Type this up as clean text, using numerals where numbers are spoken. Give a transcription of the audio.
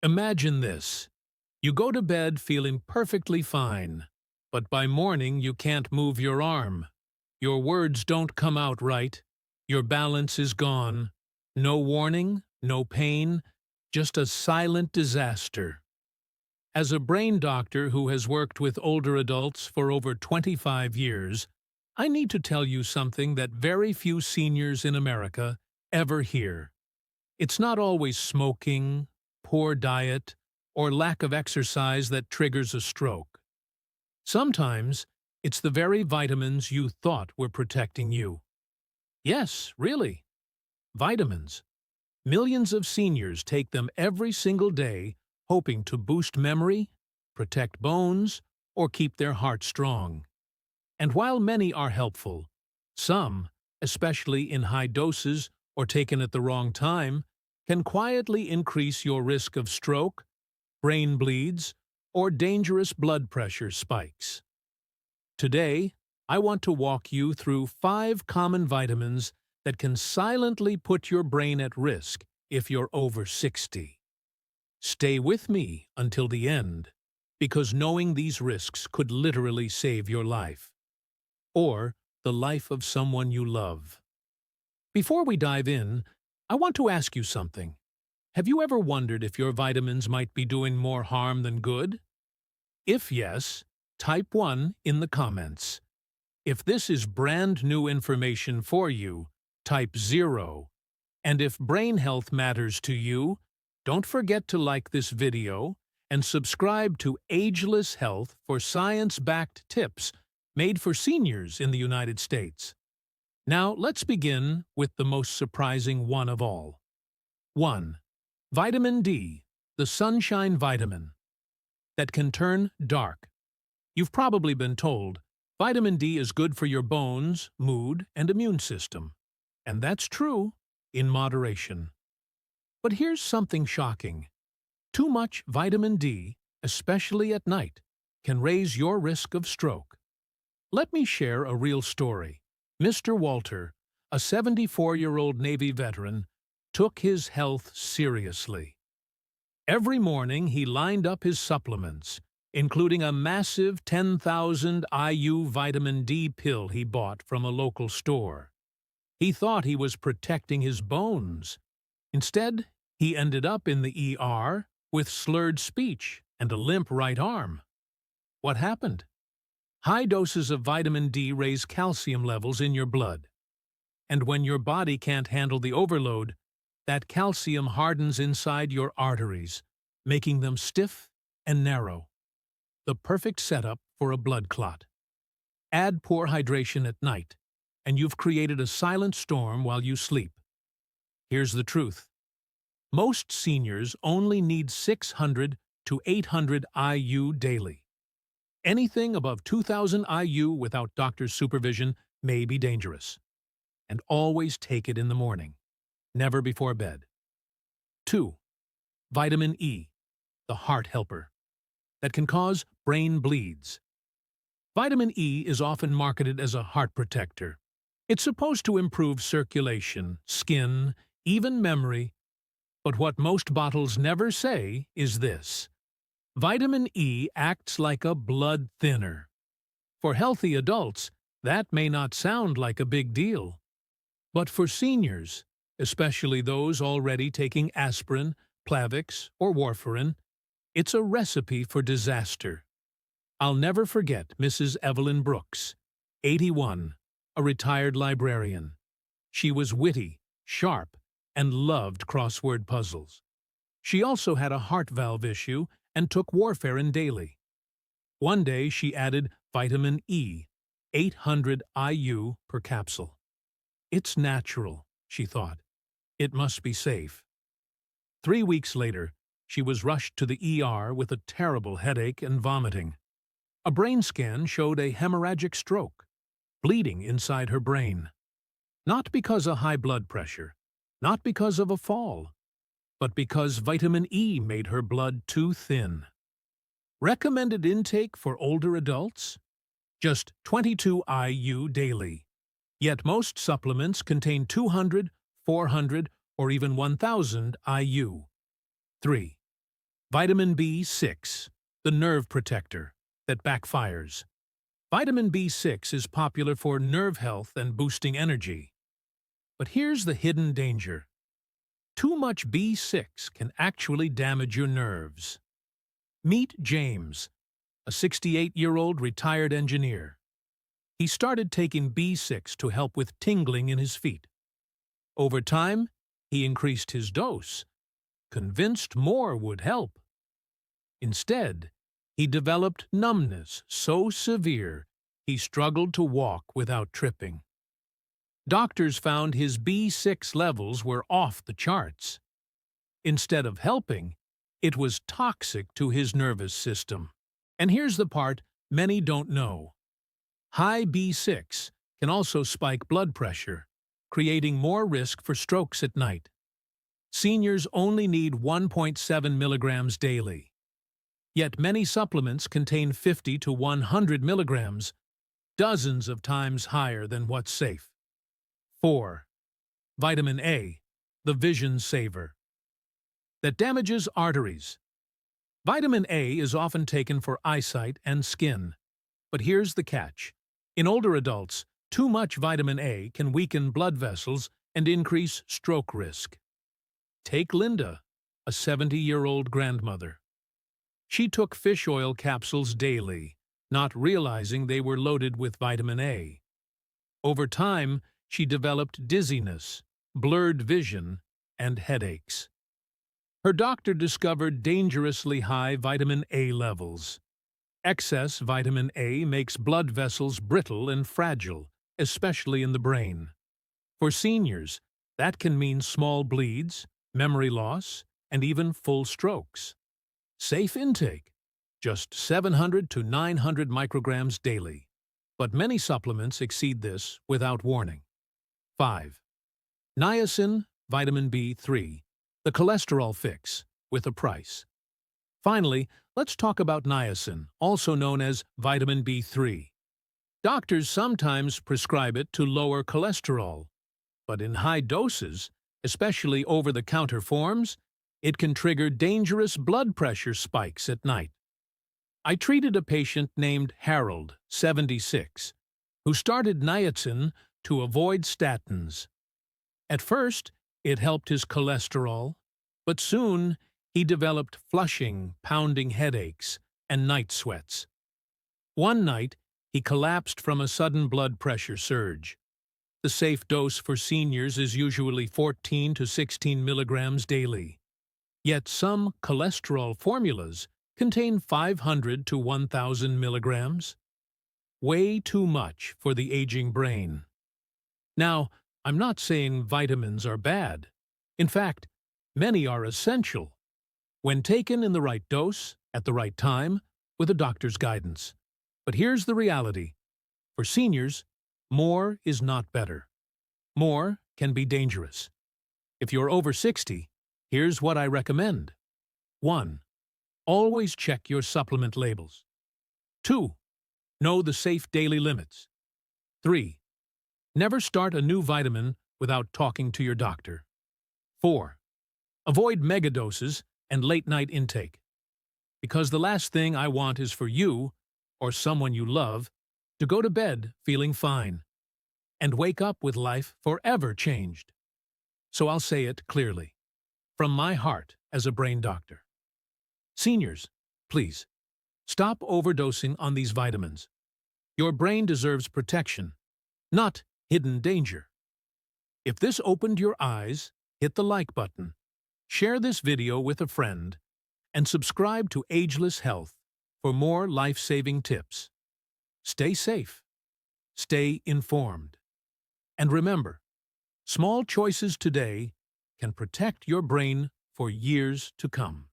Imagine this. You go to bed feeling perfectly fine, but by morning you can't move your arm. Your words don't come out right. Your balance is gone. No warning, no pain, just a silent disaster. As a brain doctor who has worked with older adults for over 25 years, I need to tell you something that very few seniors in America ever hear. It's not always smoking, poor diet, or lack of exercise that triggers a stroke. Sometimes, it's the very vitamins you thought were protecting you. Yes, really. Vitamins. Millions of seniors take them every single day, hoping to boost memory, protect bones, or keep their heart strong. And while many are helpful, some, especially in high doses or taken at the wrong time, can quietly increase your risk of stroke, brain bleeds, or dangerous blood pressure spikes. Today, I want to walk you through 5 common vitamins that can silently put your brain at risk if you're over 60. Stay with me until the end, because knowing these risks could literally save your life, or the life of someone you love. Before we dive in, I want to ask you something. Have you ever wondered if your vitamins might be doing more harm than good? If yes, type 1 in the comments. If this is brand new information for you, type 0. And if brain health matters to you, don't forget to like this video and subscribe to Ageless Health for science-backed tips made for seniors in the United States. Now, let's begin with the most surprising one of all. 1. Vitamin D, the sunshine vitamin that can turn dark. You've probably been told, vitamin D is good for your bones, mood, and immune system. And that's true, in moderation. But here's something shocking. Too much vitamin D, especially at night, can raise your risk of stroke. Let me share a real story. Mr. Walter, a 74-year-old Navy veteran, took his health seriously. Every morning he lined up his supplements, including a massive 10,000 IU vitamin D pill he bought from a local store. He thought he was protecting his bones. Instead, he ended up in the ER with slurred speech and a limp right arm. What happened? High doses of vitamin D raise calcium levels in your blood. And when your body can't handle the overload, that calcium hardens inside your arteries, making them stiff and narrow. The perfect setup for a blood clot. Add poor hydration at night, and you've created a silent storm while you sleep. Here's the truth. Most seniors only need 600 to 800 IU daily. Anything above 2,000 IU without doctor's supervision may be dangerous. And always take it in the morning, never before bed. 2. Vitamin E, the heart helper, that can cause brain bleeds. Vitamin E is often marketed as a heart protector. It's supposed to improve circulation, skin, even memory. But what most bottles never say is this. Vitamin E acts like a blood thinner. For healthy adults, that may not sound like a big deal. But for seniors, especially those already taking aspirin, Plavix, or warfarin, it's a recipe for disaster. I'll never forget Mrs. Evelyn Brooks, 81, a retired librarian. She was witty, sharp, and loved crossword puzzles. She also had a heart valve issue and took warfarin daily. One day she added vitamin E, 800 IU per capsule. It's natural, she thought. It must be safe. 3 weeks later, she was rushed to the ER with a terrible headache and vomiting. A brain scan showed a hemorrhagic stroke, bleeding inside her brain. Not because of high blood pressure, not because of a fall, but because vitamin E made her blood too thin. Recommended intake for older adults? Just 22 IU daily. Yet most supplements contain 200, 400, or even 1,000 IU. 3. Vitamin B6, the nerve protector that backfires. Vitamin B6 is popular for nerve health and boosting energy. But here's the hidden danger. Too much B6 can actually damage your nerves. Meet James, a 68-year-old retired engineer. He started taking B6 to help with tingling in his feet. Over time, he increased his dose, convinced more would help. Instead, he developed numbness so severe he struggled to walk without tripping. Doctors found his B6 levels were off the charts. Instead of helping, it was toxic to his nervous system. And here's the part many don't know. High B6 can also spike blood pressure, creating more risk for strokes at night. Seniors only need 1.7 milligrams daily. Yet many supplements contain 50 to 100 milligrams, dozens of times higher than what's safe. 4. Vitamin A, the vision saver. That damages arteries. Vitamin A is often taken for eyesight and skin. But here's the catch. In older adults, too much vitamin A can weaken blood vessels and increase stroke risk. Take Linda, a 70-year-old grandmother. She took fish oil capsules daily, not realizing they were loaded with vitamin A. Over time, she developed dizziness, blurred vision, and headaches. Her doctor discovered dangerously high vitamin A levels. Excess vitamin A makes blood vessels brittle and fragile, especially in the brain. For seniors, that can mean small bleeds, memory loss, and even full strokes. Safe intake, just 700 to 900 micrograms daily. But many supplements exceed this without warning. 5. Niacin, vitamin B3, the cholesterol fix, with a price. Finally, let's talk about niacin, also known as vitamin B3. Doctors sometimes prescribe it to lower cholesterol, but in high doses, especially over-the-counter forms, it can trigger dangerous blood pressure spikes at night. I treated a patient named Harold, 76, who started niacin to avoid statins. At first, it helped his cholesterol, but soon he developed flushing, pounding headaches, and night sweats. One night, he collapsed from a sudden blood pressure surge. The safe dose for seniors is usually 14 to 16 milligrams daily. Yet some cholesterol formulas contain 500 to 1,000 milligrams. Way too much for the aging brain. Now, I'm not saying vitamins are bad. In fact, many are essential, when taken in the right dose, at the right time, with a doctor's guidance. But here's the reality. For seniors, more is not better. More can be dangerous. If you're over 60, here's what I recommend. 1. Always check your supplement labels. 2. Know the safe daily limits. 3. Never start a new vitamin without talking to your doctor. 4. Avoid megadoses and late-night intake. Because the last thing I want is for you, or someone you love, to go to bed feeling fine, and wake up with life forever changed. So I'll say it clearly, from my heart as a brain doctor. Seniors, please, stop overdosing on these vitamins. Your brain deserves protection, not hidden danger. If this opened your eyes, hit the like button, share this video with a friend, and subscribe to Ageless Health for more life-saving tips. Stay safe, stay informed, and remember, small choices today can protect your brain for years to come.